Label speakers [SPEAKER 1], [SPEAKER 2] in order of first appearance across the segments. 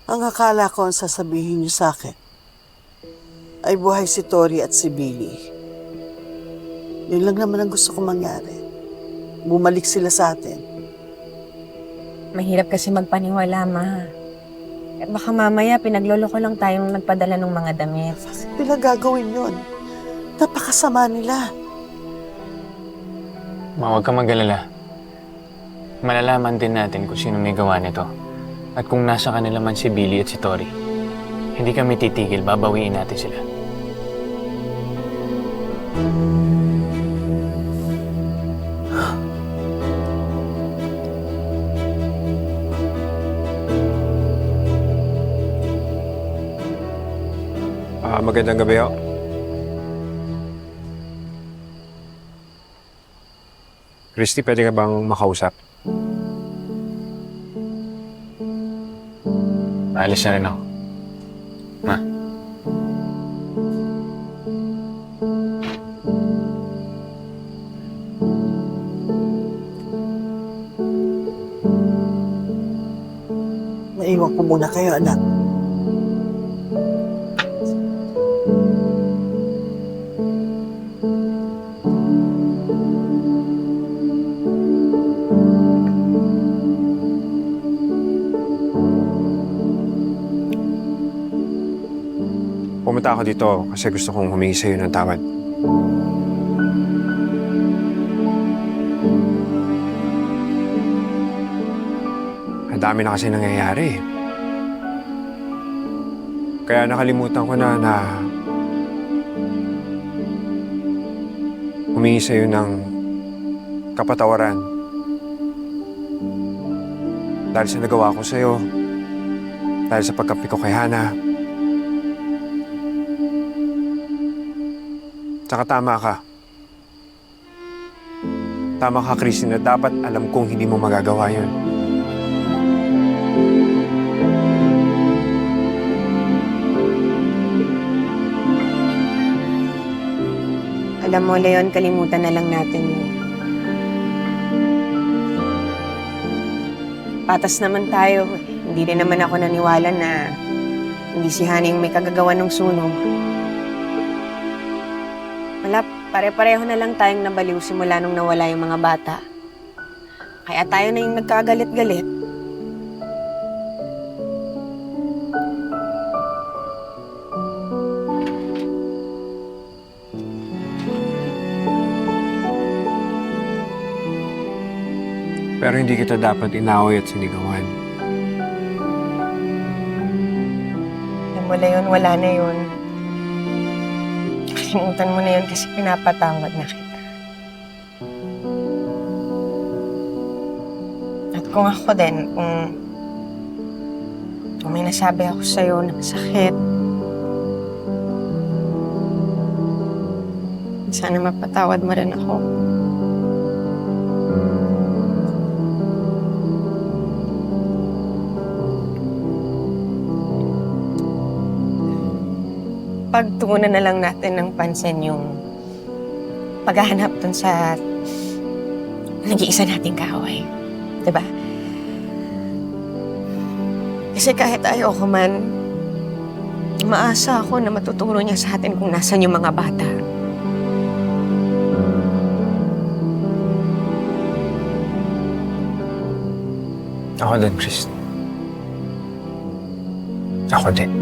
[SPEAKER 1] Ang akala ko ang sasabihin niyo sa akin ay buhay si Tori at si Billy. Yun lang naman ang gusto kong mangyari. Bumalik sila sa atin.
[SPEAKER 2] Mahirap kasi magpaniwala, Ma. At baka mamaya pinagloloko lang tayong nagpadala ng mga damit.
[SPEAKER 1] Bakit nila gagawin yun? Napakasama nila.
[SPEAKER 3] Ma, huwag kang mag-alala. Malalaman din natin kung sino may gawa nito. At kung nasa kanila man si Billy at si Tori, hindi kami titigil, babawiin natin sila.
[SPEAKER 4] Magandang gabi ho. Christy, pwede ka bang makausap?
[SPEAKER 3] Maalis na rin ako. Ma.
[SPEAKER 1] Maiwan ko muna kayo, anak.
[SPEAKER 4] Pumunta ako dito kasi gusto kong humingi sa'yo ng tawad. Ang dami na kasi nangyayari. Kaya nakalimutan ko na humingi sa'yo ng kapatawaran. Dahil sa nagawa ko sa'yo, dahil sa pagkapi ko kay Hana. Tsaka tama ka. Tama ka, Christy, na dapat alam kong hindi mo magagawa yun.
[SPEAKER 2] Alam mo, Leon, kalimutan na lang natin yun. Patas naman tayo. Hindi rin naman ako naniwala na hindi si Hana yung may kagagawa ng sunog. Wala, pare-pareho na lang tayong nabaliw simula nung nawala yung mga bata. Kaya tayo na yung nagkagalit-galit.
[SPEAKER 4] Pero hindi kita dapat inaway at sinigawan.
[SPEAKER 2] Alam mo, Leon, wala na yun. Kalimutan mo na yun kasi pinapatawad na kita. At kung ako din, kung may nasabi ako sa'yo na masakit, sana mapatawad mo rin ako. Pagtuunan na lang natin ng pansin yung paghahanap dun sa nag-iisa nating kaaway. Diba? Kasi kahit ayoko man, maasa ako na matuturo niya sa atin kung nasan yung mga bata.
[SPEAKER 3] Ako din, Chris. Ako din.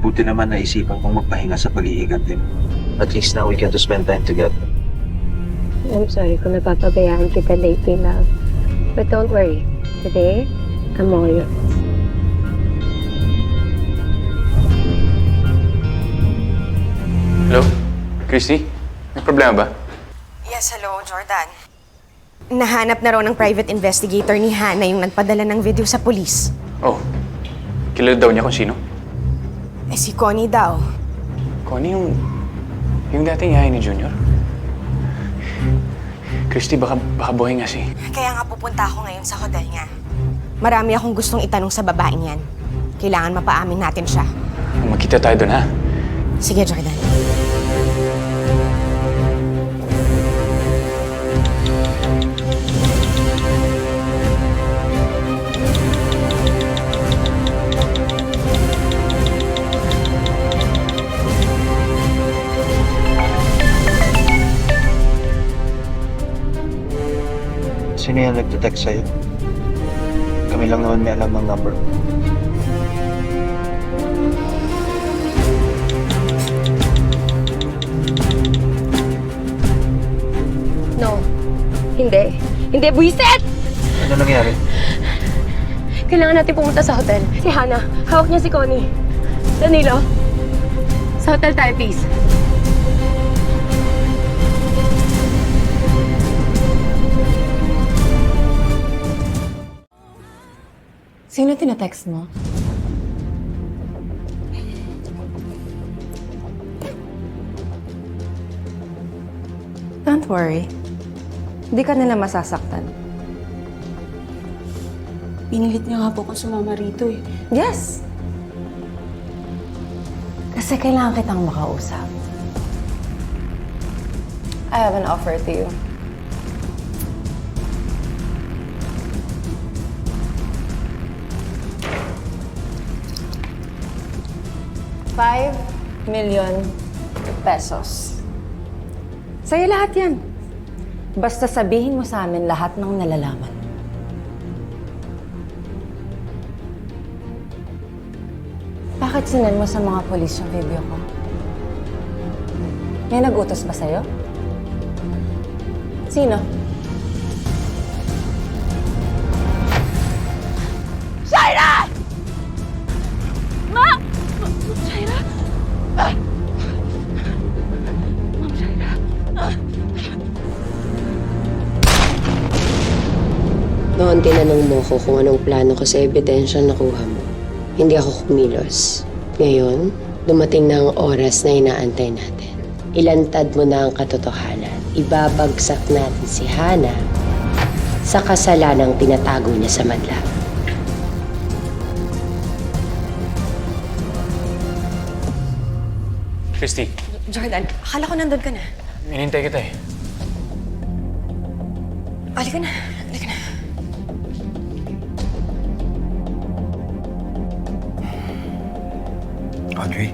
[SPEAKER 5] Buti naman naisipan kong magpahinga sa pag-iingat din. At least now we get to spend time together.
[SPEAKER 6] I'm sorry kung napapabayaan kita lately, love. But don't worry. Today, I'm all yours.
[SPEAKER 3] Hello? Christy? May problema ba?
[SPEAKER 2] Yes, hello, Jordan. Nahanap na raw ng private investigator ni Hana yung nagpadala ng video sa pulis.
[SPEAKER 3] Oh. Kilala daw niya kung sino?
[SPEAKER 2] Eh, si Connie daw.
[SPEAKER 3] Connie, yung dating yahay ni Junior? Christy, baka buhay nga si...
[SPEAKER 2] Kaya nga pupunta ako ngayon sa hotel niya. Marami akong gustong itanong sa babaeng yan. Kailangan mapaamin natin siya.
[SPEAKER 3] Magkita tayo doon, ha?
[SPEAKER 2] Sige, Jordan.
[SPEAKER 5] Sino yung nagte-text sa'yo? Kami lang naman may alam ng number.
[SPEAKER 6] No. Hindi. Hindi, buwisit!
[SPEAKER 5] Ano nangyari?
[SPEAKER 6] Kailangan natin pumunta sa hotel. Si Hana, hawak niya si Connie. Danilo, sa hotel tayo, please.
[SPEAKER 2] Sino tinatext mo? Don't worry. Hindi ka nila masasaktan.
[SPEAKER 7] Pinilit niya nga po kung sumama rito eh.
[SPEAKER 2] Yes! Kasi kailangan kitang makausap. I have an offer to you. ₱5 million. Sa'yo lahat yan. Basta sabihin mo sa amin lahat ng nalalaman. Bakit sinend mo sa mga polis yung video ko? May nag-utos ba sa'yo? Sino? Shaira! Ma! Shaira! Ma'am Shaira!
[SPEAKER 8] Noon tinanong mo ko kung anong plano ko sa ebidensya na nakuha mo. Hindi ako kumilos. Ngayon, dumating na ang oras na inaantay natin. Ilantad mo na ang katotohanan. Ibabagsak natin si Hana sa kasalanang tinatago niya sa madla.
[SPEAKER 3] Christy,
[SPEAKER 2] Jordan, akala ko nandun ka na.
[SPEAKER 3] inintay kita eh.
[SPEAKER 2] Halika na. Halika na.
[SPEAKER 5] Audrey?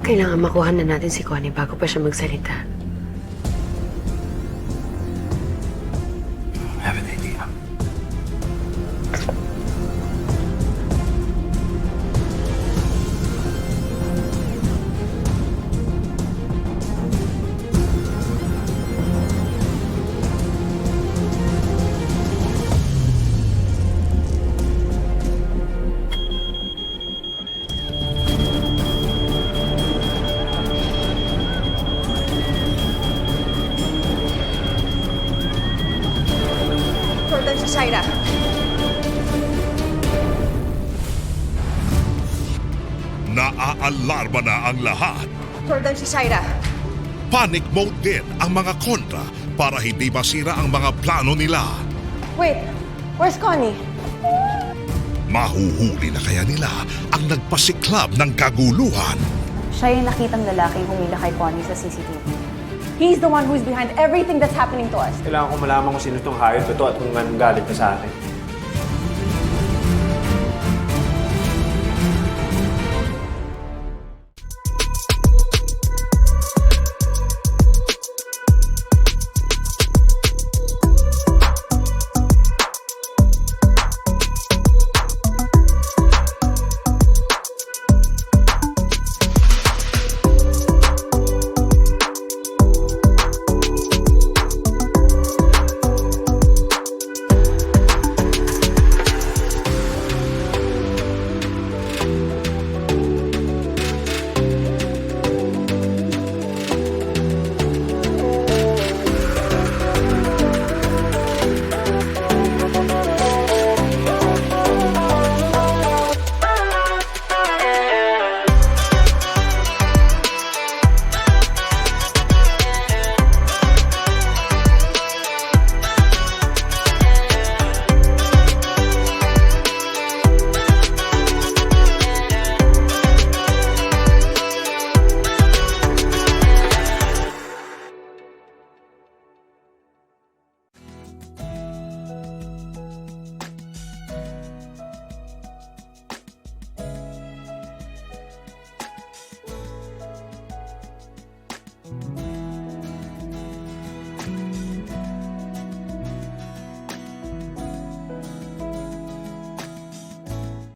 [SPEAKER 8] Kailangan makuha na natin si Connie bago pa siya magsalita.
[SPEAKER 5] I have an idea.
[SPEAKER 2] Jordan, si Shaira.
[SPEAKER 9] Naaalarma na ang lahat.
[SPEAKER 2] Jordan, si Shaira.
[SPEAKER 9] Panic mode din ang mga kontra para hindi masira ang mga plano nila.
[SPEAKER 2] Wait, where's Connie?
[SPEAKER 9] Mahuhuli na kaya nila ang nagpasiklab ng kaguluhan.
[SPEAKER 7] Siya yung nakitang lalaking humila kay Connie sa CCTV. He's the one who's behind everything that's happening to us.
[SPEAKER 4] Kailangan ko malaman kung sino itong hayop ito at kung anong galit na sa akin.